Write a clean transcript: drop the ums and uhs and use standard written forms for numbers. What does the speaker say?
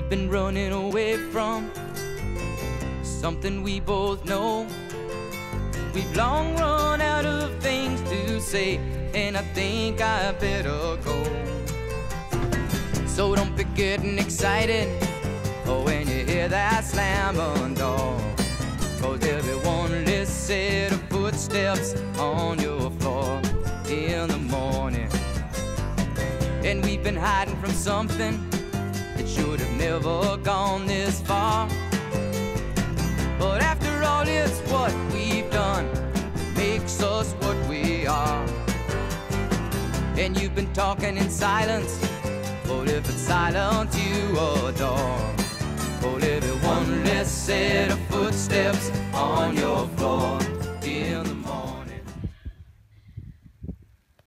We've been running away from something we both know. We've long run out of things to say, and I think I better go. So don't be getting excited when you hear that slamming door, 'cause there'll be one less set of footsteps on your floor in the morning. And we've been hiding from something that should have never gone this far. But after all, it's what we've done that makes us what we are. And you've been talking in silence, but if it's silent you adore. Well, every one less set of footsteps on your floor.